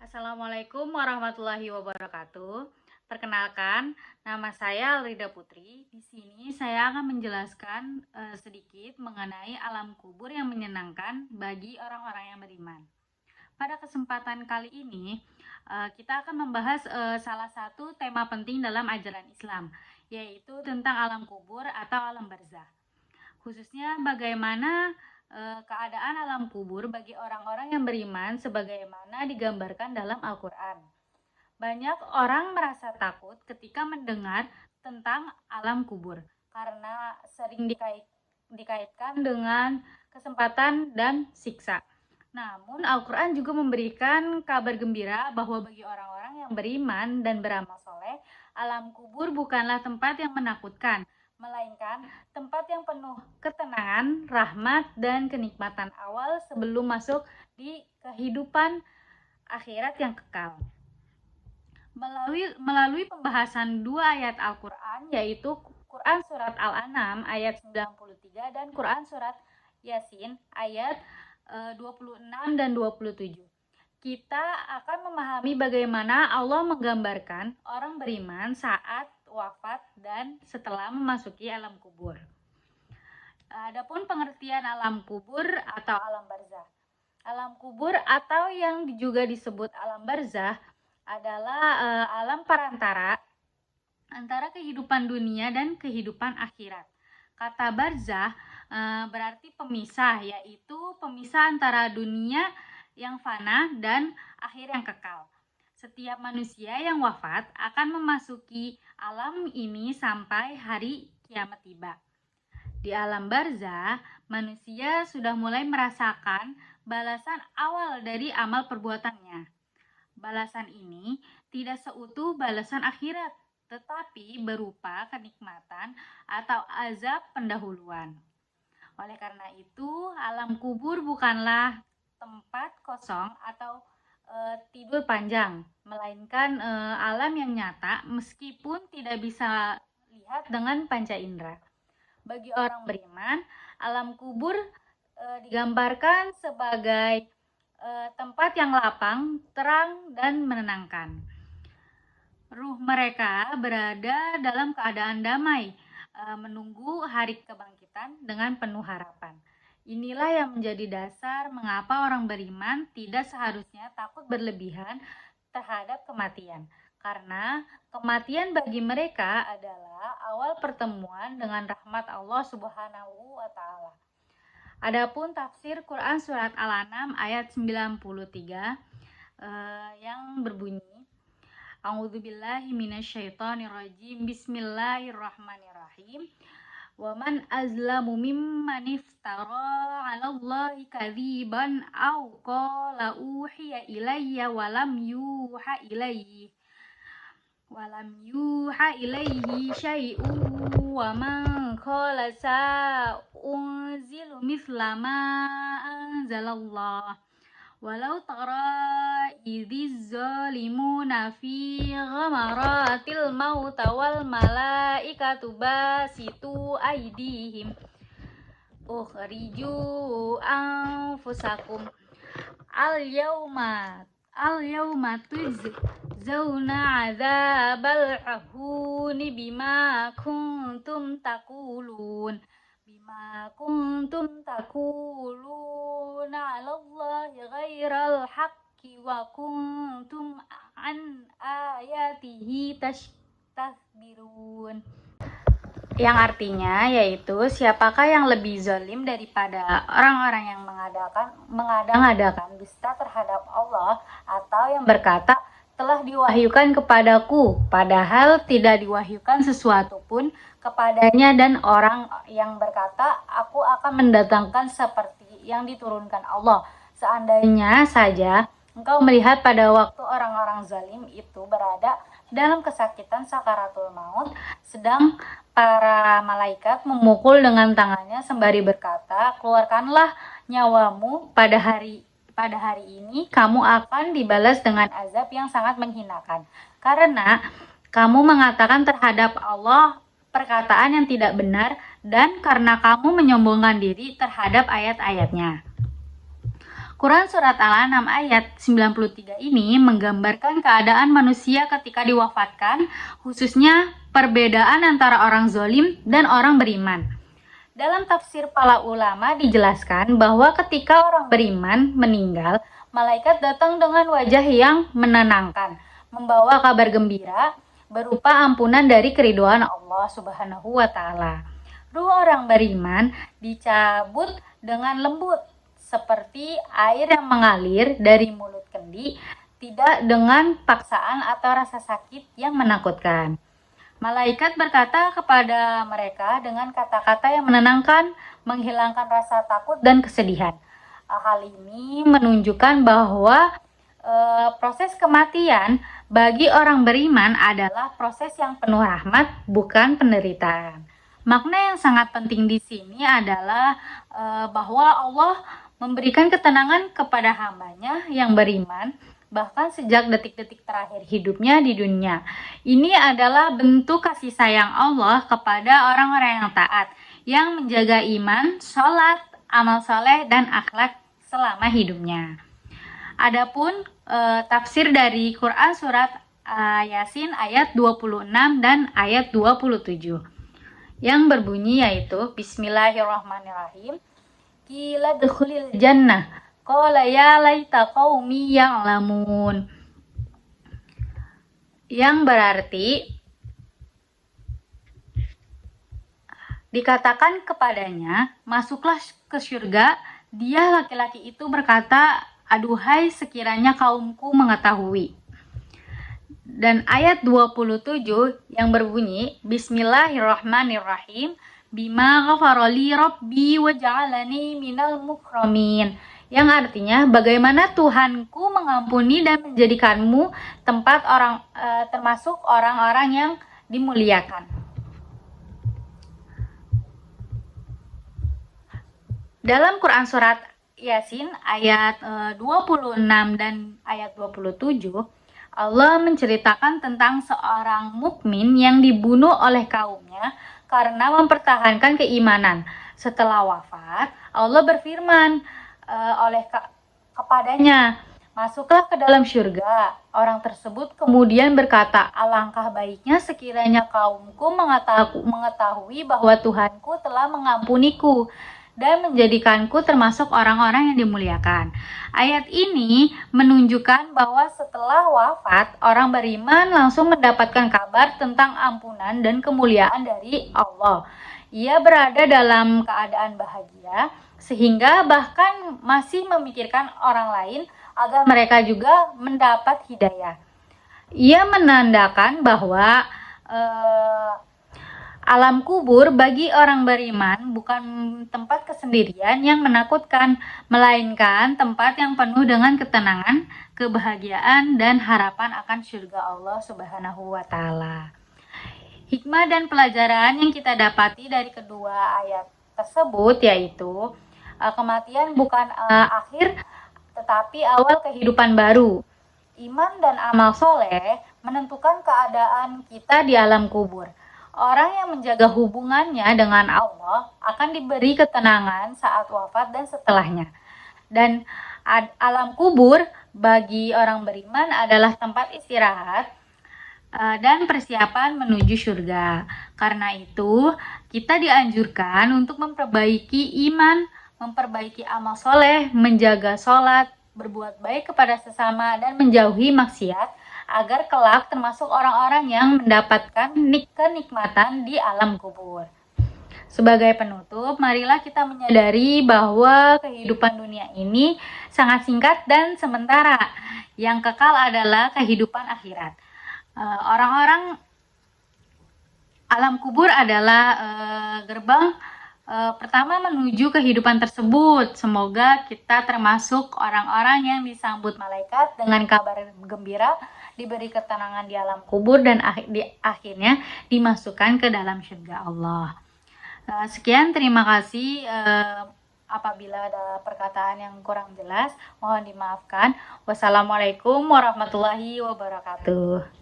Assalamualaikum warahmatullahi wabarakatuh. Perkenalkan, nama saya Alrida Putri. Di sini saya akan menjelaskan sedikit mengenai alam kubur yang menyenangkan bagi orang-orang yang beriman. Pada kesempatan kali ini, kita akan membahas salah satu tema penting dalam ajaran Islam, yaitu tentang alam kubur atau alam barzah. Khususnya bagaimana keadaan alam kubur bagi orang-orang yang beriman sebagaimana digambarkan dalam Al-Quran. Banyak orang merasa takut ketika mendengar tentang alam kubur karena sering dikaitkan dengan kesempatan dan siksa. Namun Al-Quran juga memberikan kabar gembira bahwa bagi orang-orang yang beriman dan beramal soleh, alam kubur bukanlah tempat yang menakutkan, melainkan tempat yang penuh ketenangan, rahmat, dan kenikmatan awal sebelum masuk di kehidupan akhirat yang kekal. Melalui pembahasan dua ayat Al-Quran, yaitu Quran Surat Al-An'am ayat 93 dan Quran Surat Yasin ayat 26 dan 27. Kita akan memahami bagaimana Allah menggambarkan orang beriman saat wafat dan setelah memasuki alam kubur. Adapun pengertian alam kubur atau alam barzah. Alam kubur atau yang juga disebut alam barzah adalah alam perantara antara kehidupan dunia dan kehidupan akhirat. Kata barzah berarti pemisah, yaitu pemisah antara dunia yang fana dan akhir yang kekal. Setiap manusia yang wafat akan memasuki alam ini sampai hari kiamat tiba. Di alam barzah, manusia sudah mulai merasakan balasan awal dari amal perbuatannya. Balasan ini tidak seutuh balasan akhirat, tetapi berupa kenikmatan atau azab pendahuluan. Oleh karena itu, alam kubur bukanlah tempat kosong atau tidur panjang, melainkan alam yang nyata meskipun tidak bisa lihat dengan panca indera. Bagi orang beriman, alam kubur digambarkan sebagai tempat yang lapang, terang, dan menenangkan. Ruh mereka berada dalam keadaan damai, menunggu hari kebangkitan dengan penuh harapan. Inilah yang menjadi dasar mengapa orang beriman tidak seharusnya takut berlebihan terhadap kematian. Karena kematian bagi mereka adalah awal pertemuan dengan rahmat Allah Subhanahu wa Ta'ala. Adapun tafsir Quran Surat Al-An'am ayat 93 yang berbunyi, A'udzubillahi minasyaitonirrajim, Bismillahirrahmanirrahim. Wa man azlamu mimman iftara 'alallahi kadziban aw qala uhiya ilayya wa lam yuha ilayhi syai'un wa man qala sa'unzilu mithla ma anzalallah walau tara idhiz zalimuna fi ghamaratil maut wal malaikatu basitu aydihim ukhriju anfusakum al yawma tujzauna adzabal huni bima kuntum taquluna 'alallahi ghairal haqqi wa kuntum an ayatihi tastakbirun. Yang artinya yaitu siapakah yang lebih zalim daripada orang-orang yang mengada-ngadakan dusta terhadap Allah atau yang berkata telah diwahyukan kepadaku padahal tidak diwahyukan sesuatu pun kepadanya, dan orang yang berkata aku akan mendatangkan seperti yang diturunkan Allah. Seandainya saja engkau melihat pada waktu orang-orang zalim itu berada dalam kesakitan sakaratul maut, sedang para malaikat memukul dengan tangannya sembari berkata, keluarkanlah nyawamu pada hari ini, kamu akan dibalas dengan azab yang sangat menghinakan, karena kamu mengatakan terhadap Allah perkataan yang tidak benar, dan karena kamu menyombongkan diri terhadap ayat-ayatnya. Quran Surat Al-An'am ayat 93 ini menggambarkan keadaan manusia ketika diwafatkan, khususnya perbedaan antara orang zolim dan orang beriman. Dalam tafsir para ulama dijelaskan bahwa ketika orang beriman meninggal, malaikat datang dengan wajah yang menenangkan, membawa kabar gembira berupa ampunan dari keridhaan Allah Subhanahu wa Ta'ala. Ruh orang beriman dicabut dengan lembut, seperti air yang mengalir dari mulut kendi, tidak dengan paksaan atau rasa sakit yang menakutkan. Malaikat berkata kepada mereka dengan kata-kata yang menenangkan, menghilangkan rasa takut dan kesedihan. Hal ini menunjukkan bahwa proses kematian bagi orang beriman adalah proses yang penuh rahmat, bukan penderitaan. Makna yang sangat penting di sini adalah bahwa Allah memberikan ketenangan kepada hambanya yang beriman, bahkan sejak detik-detik terakhir hidupnya di dunia. Ini adalah bentuk kasih sayang Allah kepada orang-orang yang taat, yang menjaga iman, sholat, amal soleh, dan akhlak selama hidupnya. Adapun tafsir dari Quran Surat Yasin ayat 26 dan ayat 27 yang berbunyi yaitu Bismillahirrahmanirrahim. Qila dkhulil jannah qala ya laita qaumi ya'lamun, yang berarti dikatakan kepadanya, masuklah ke surga. Dia laki-laki itu berkata, aduhai sekiranya kaumku mengetahui. Dan ayat 27 yang berbunyi Bismillahirrahmanirrahim, bima ghafarali rabbi wa ja'alani minal mukramin, yang artinya bagaimana Tuhanku mengampuni dan menjadikanmu tempat termasuk orang-orang yang dimuliakan. Dalam Quran Surat Yasin ayat 26 dan ayat 27, Allah menceritakan tentang seorang mukmin yang dibunuh oleh kaumnya karena mempertahankan keimanan. Setelah wafat, Allah berfirman kepadanya, masuklah ke dalam surga. Orang tersebut kemudian berkata, alangkah baiknya sekiranya kaumku mengetahui bahwa Tuhanku telah mengampuniku dan menjadikanku termasuk orang-orang yang dimuliakan. Ayat ini menunjukkan bahwa setelah wafat, orang beriman langsung mendapatkan kabar tentang ampunan dan kemuliaan dari Allah. Ia berada dalam keadaan bahagia, sehingga bahkan masih memikirkan orang lain agar mereka juga mendapat hidayah. Ia menandakan bahwa alam kubur bagi orang beriman bukan tempat kesendirian yang menakutkan, melainkan tempat yang penuh dengan ketenangan, kebahagiaan, dan harapan akan surga Allah Subhanahu wa Ta'ala. Hikmah dan pelajaran yang kita dapati dari kedua ayat tersebut yaitu kematian bukan akhir, tetapi awal kehidupan baru. Iman dan amal soleh menentukan keadaan kita di alam kubur. Orang yang menjaga hubungannya dengan Allah akan diberi ketenangan saat wafat dan setelahnya. Dan alam kubur bagi orang beriman adalah tempat istirahat dan persiapan menuju surga. Karena itu, kita dianjurkan untuk memperbaiki iman, memperbaiki amal soleh, menjaga sholat, berbuat baik kepada sesama, dan menjauhi maksiat, agar kelak termasuk orang-orang yang mendapatkan kenikmatan di alam kubur. Sebagai penutup, marilah kita menyadari bahwa kehidupan dunia ini sangat singkat dan sementara. Yang kekal adalah kehidupan akhirat. Orang-orang alam kubur adalah gerbang pertama menuju kehidupan tersebut. Semoga kita termasuk orang-orang yang disambut malaikat dengan kabar gembira, diberi ketenangan di alam kubur, dan akhirnya dimasukkan ke dalam surga Allah. Sekian, terima kasih. Apabila ada perkataan yang kurang jelas, mohon dimaafkan. Wassalamualaikum warahmatullahi wabarakatuh.